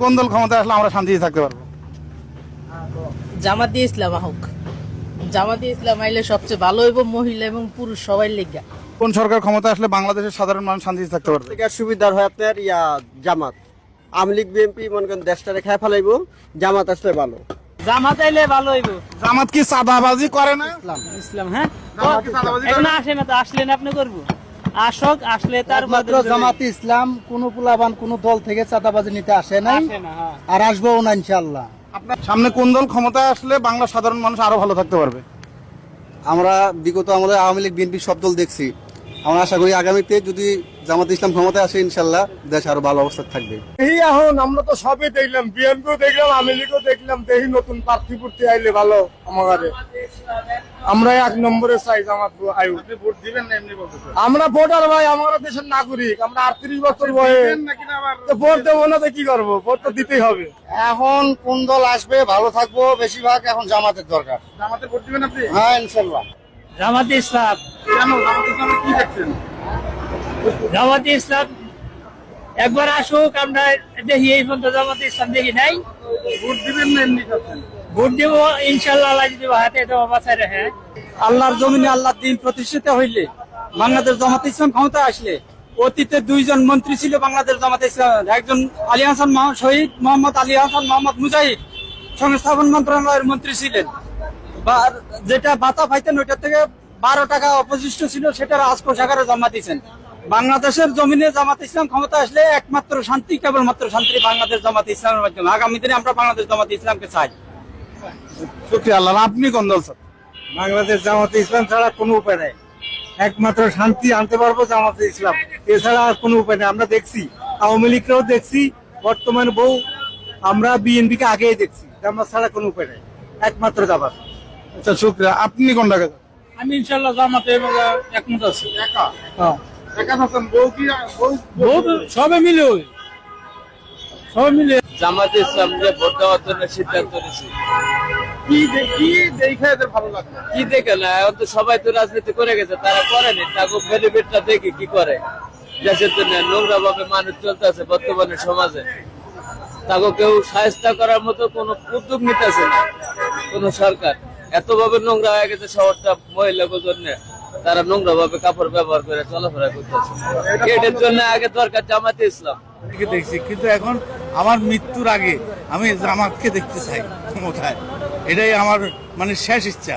কোন দল ক্ষমতায় আসলে আমরা শান্তিতে থাকতে পারবো? জামাতে ইসলাম হোক। জামাতে ইসলাম আইলে সবচেয়ে ভালো হইব, মহিলা এবং পুরুষ সবাই লেগা। কোন সরকার ক্ষমতায় আসলে বাংলাদেশের সাধারণ মানুষ শান্তিতে থাকতে পারবে? সুবিধার হয় আপনার জামাত। আওয়ামী লীগ বিএনপি মনে করেন দেশটারে খেয়ে ফেলাইবো, জামাত আসলে ভালো। জামাত আইলে ভালো হইব। জামাত কি চাঁদাবাজি করে না? ইসলাম হ্যাঁ জামাত কি চাঁদাবাজি করে এখন না? আসে না, তো আসলেন আপনি করবো, আসক, আসলে তার মাত্র জামাতে ইসলাম কোন পুলাবান কোন দল থেকে চাঁদাবাজি নিতে আসে নাই, আসে না, হ্যাঁ। আর আসবেও না ইনশাআল্লাহ। আপনার সামনে কোন দল ক্ষমতায় আসলে বাংলা সাধারণ মানুষ আরো ভালো থাকতে পারবে? আমরা বিগত আমাদের আওয়ামী লীগ বিএনপি সব দল দেখছি। আমরা আশা করি আগামীতে যদি জামাত ইসলাম ক্ষমতায় আসে ইনশাল্লাহ দেশ আরো ভালো অবস্থা থাকবে। এই এখন আমরা তো সবই দেখলাম, বিএনপিও দেখলাম, আওয়ামী লীগও দেখলাম, দেখি নতুন প্রার্থী পুর্থী আইলে ভালো আমাদের। আমরা 1 নম্বরে চাই জামাত আয়ু। ভোট দিবেন না এমনি বলতেছেন? আমরা ভোটার ভাই, আমরা দেশের নাগরিক, আমরা 38 বছর বয়স, তো ভোট দেবো না তো কি করবো? ভোট তো দিতেই হবে। এখন কোন দল আসবে ভালো থাকবো, বেশিরভাগ এখন জামাতের দরকার। জামাতে ভোট দিবেন আপনি? হ্যাঁ ইনশাআল্লাহ। জামাতে ইসলাম, কেন জামাতে ইসলামে কি দেখছেন? জামাতে ইসলাম একবার আসুক, আমরা দেখি। এই পর্যন্ত জামাতে ইসলাম দেখি নাই। ভোট দিবেন না এমনি খাচ্ছেন? ভোট দেবো ইনশাল্লাহ, আল্লাহ যদি হাতে দেওয়া বাঁচায় রাখে। আল্লাহর জমিনে আল্লাহর দিন প্রতিষ্ঠিত হইলে, বাংলাদেশ জামাতে ইসলাম ক্ষমতায় আসলে, অতীতে 2 জন মন্ত্রী ছিল বাংলাদেশ জামাতে ইসলাম, একজন আলী হাসান শহীদ মোহাম্মদ আলী হাসান মোহাম্মদ মুজাহিদ সংস্থাপন মন্ত্রণালয়ের মন্ত্রী ছিলেন। যেটা ভাতা পাইতেন ওইটা থেকে 12 টাকা অপশিষ্ট ছিল, সেটা রাজকোষাগারে জমা দিয়েছেন। বাংলাদেশের জমিনে জামাত ইসলাম ক্ষমতা আসলে একমাত্র শান্তি, কেবলমাত্র শান্তি বাংলাদেশ জামাত ইসলামের মাধ্যমে। আগামী দিনে আমরা বাংলাদেশ জামাত ইসলামকে চাই। শুকরিয়া আল্লাহ। আপনি কোন দল স্যার? বাংলাদেশ জামাতে ইসলাম ছাড়া কোনো উপায় নাই, একমাত্র শান্তি আনতে পারবো জামাতে ইসলাম, এছাড়া আর কোনো উপায় নেই। আমরা দেখছি, আওয়ামী লীগরাও দেখছি, বর্তমান আমরা বিএনপি কে আগেই দেখছি। জামাত ছাড়া কোনো উপায় নেই, একমাত্র জামাত। আচ্ছা শুকরিয়া। আপনি কোনটাকে? আমি ইনশাল্লাহ জামাতে একমত আছি। একা থাকেন? বউ কি সবে মিলে সবে মিলে জামাতে ইসলাম যে ভোট দেওয়ার জন্য সিদ্ধান্ত নিয়েছি। কি দেখে এদের ভালো লাগছে? কি দেখে না, এখন তো সবাই তো রাজনীতি করে গেছে, তারা করেনি। তাকে বেনিফিটটা দেখি কি করে দেশের জন্য। নোংরা ভাবে মানুষ চলতেছে বর্তমানে সমাজে, তাকে কেউ সাহায্য করার মতো কোন উদ্যোগ নিতেছে না কোন সরকার। এত ভাবে নোংরা হয়ে গেছে শহরটা মহিলাদের জন্য, তারা নোংরা ভাবে কাপড় ব্যবহার করে চলাফেরা করতেছে। এটার জন্য আগে দরকার জামাতে ইসলাম। দেখছি, কিন্তু এখন আমার মৃত্যুর আগে আমি জামাতকে দেখতে চাই ক্ষমতায়। এটাই আমার মানে শেষ ইচ্ছা।